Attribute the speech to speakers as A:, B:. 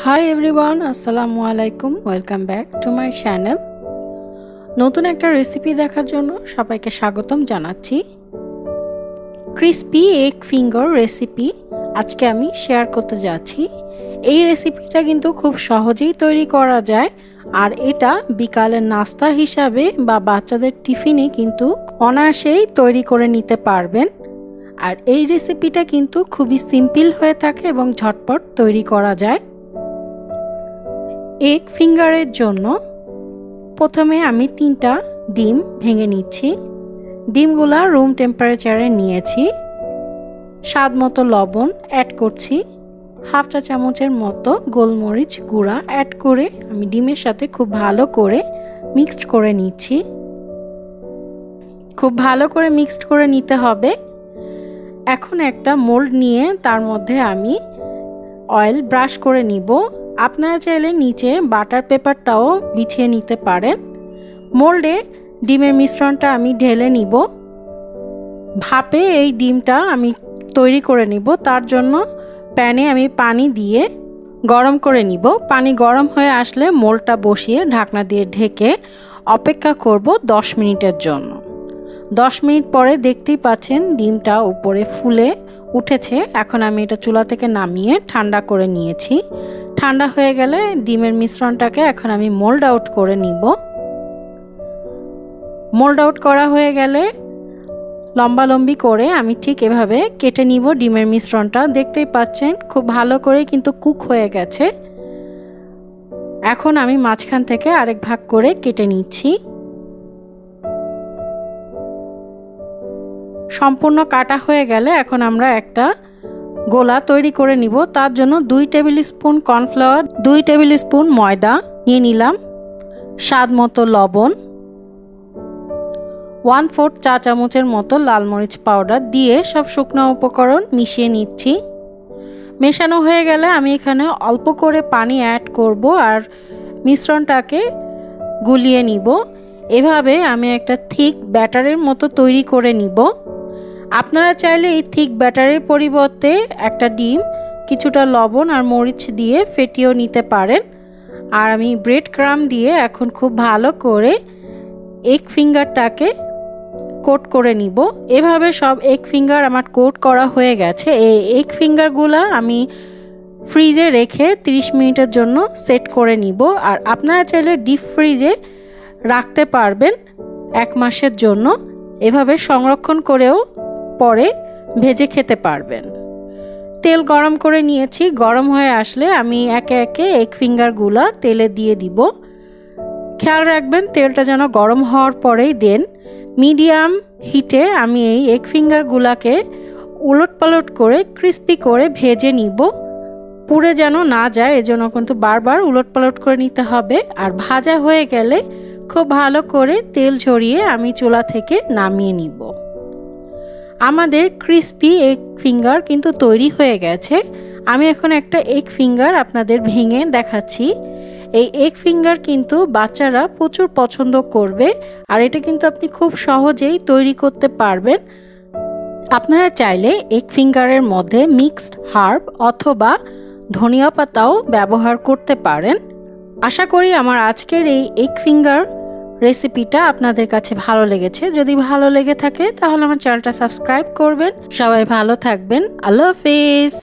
A: Hi everyone, আসসালামু আলাইকুম, welcome back to my channel. নতুন একটা রেসিপি দেখার জন্য সবাইকে স্বাগতম জানাচ্ছি। ক্রিসপি এগ ফিঙ্গার রেসিপি আজকে আমি শেয়ার করতে যাচ্ছি। এই রেসিপিটা কিন্তু খুব সহজেই তৈরি করা যায়, আর এটা বিকালের নাস্তা হিসাবে বা বাচ্চাদের টিফিনে কিন্তু অনায়াসেই তৈরি করে নিতে পারবেন। আর এই রেসিপিটা কিন্তু খুবই সিম্পল হয়ে থাকে এবং ঝটপট তৈরি করা যায়। এগ ফিঙ্গারের জন্য প্রথমে আমি 3টা ডিম ভেঙে নিচ্ছি। ডিমগুলা রুম টেম্পারেচারে নিয়েছি। স্বাদ মতো লবণ অ্যাড করছি, হাফ চা চামচের মতো গোলমরিচ গুঁড়া অ্যাড করে আমি ডিমের সাথে খুব ভালো করে মিক্সড করে নিচ্ছি। খুব ভালো করে মিক্সড করে নিতে হবে। এখন একটা মোল্ড নিয়ে তার মধ্যে আমি অয়েল ব্রাশ করে নিব। আপনারা চাইলে নিচে বাটার পেপারটাও বিছিয়ে নিতে পারেন। মোল্ডে ডিমের মিশ্রণটা আমি ঢেলে নিব। ভাপে এই ডিমটা আমি তৈরি করে নিব। তার জন্য প্যানে আমি পানি দিয়ে গরম করে নিব। পানি গরম হয়ে আসলে মোল্ডটা বসিয়ে ঢাকনা দিয়ে ঢেকে অপেক্ষা করব 10 মিনিটের জন্য। 10 মিনিট পরে দেখতেই পাচ্ছেন ডিমটা উপরে ফুলে উঠেছে। এখন আমি এটা চুলা থেকে নামিয়ে ঠান্ডা করে নিয়েছি। ঠান্ডা হয়ে গেলে ডিমের মিশ্রণটাকে এখন আমি মোল্ড আউট করে নিব। মোল্ড আউট করা হয়ে গেলে লম্বালম্বি করে আমি ঠিক এভাবে কেটে নিব ডিমের মিশ্রণটা। দেখতেই পাচ্ছেন খুব ভালো করে কিন্তু কুক হয়ে গেছে। এখন আমি মাঝখান থেকে আরেক ভাগ করে কেটে নিচ্ছি। সম্পূর্ণ কাটা হয়ে গেলে এখন আমরা একটা গোলা তৈরি করে নিব। তার জন্য 2 table spoon cornflour, 2 table spoon ময়দা নিয়ে নিলাম, স্বাদ মতো লবণ, 1/4 চা চামচের মতো লাল মরিচ পাউডার দিয়ে সব শুকনো উপকরণ মিশিয়ে নিচ্ছি। মেশানো হয়ে গেলে আমি এখানে অল্প করে পানি অ্যাড করব আর মিশ্রণটাকে গুলিয়ে নিব। এভাবে আমি একটা থিক ব্যাটারের মতো তৈরি করে নিব। আপনারা চাইলে এই থিক ব্যাটারের পরিবর্তে একটা ডিম কিছুটা লবণ আর মরিচ দিয়ে ফেটিয়েও নিতে পারেন। আর আমি ব্রেড ক্রাম্ব দিয়ে এখন খুব ভালো করে এগ ফিঙ্গারটাকে কোট করে নিব। এভাবে সব এগ ফিঙ্গার আমার কোট করা হয়ে গেছে। এই এগ ফিঙ্গারগুলো আমি ফ্রিজে রেখে 30 মিনিটের জন্য সেট করে নিব। আর আপনারা চাইলে ডিপ ফ্রিজে রাখতে পারবেন 1 মাসের জন্য। এভাবে সংরক্ষণ করেও পরে ভেজে খেতে পারবেন। তেল গরম করে নিয়েছি। গরম হয়ে আসলে আমি একে একে এগ ফিঙ্গারগুলো তেলে দিয়ে দিব। খেয়াল রাখবেন তেলটা যেন গরম হওয়ার পরেই দেন। মিডিয়াম হিটে আমি এই এগ ফিঙ্গারগুলোকে উলটপালট করে ক্রিস্পি করে ভেজে নিব। পুড়ে যেন না যায় এজন্য কিন্তু বারবার উলটপালট করে নিতে হবে। আর ভাজা হয়ে গেলে খুব ভালো করে তেল ঝরিয়ে আমি চুলা থেকে নামিয়ে নিব। আমাদের ক্রিস্পি এগ ফিঙ্গার কিন্তু তৈরি হয়ে গেছে। আমি এখন একটা এগ ফিঙ্গার আপনাদের ভেঙে দেখাচ্ছি। এই এগ ফিঙ্গার কিন্তু বাচ্চারা প্রচুর পছন্দ করবে, আর এটা কিন্তু আপনি খুব সহজেই তৈরি করতে পারবেন। আপনারা চাইলে এগ ফিঙ্গারের মধ্যে মিক্সড হার্ব অথবা ধনিয়া পাতাও ব্যবহার করতে পারেন। আশা করি আমার আজকের এই এগ ফিঙ্গার রেসিপিটা আপনাদের কাছে ভালো লেগেছে। যদি ভালো লেগে থাকে তাহলে আমার চ্যানেলটা সাবস্ক্রাইব করবেন। সবাই ভালো থাকবেন। আল্লাহ হাফেজ।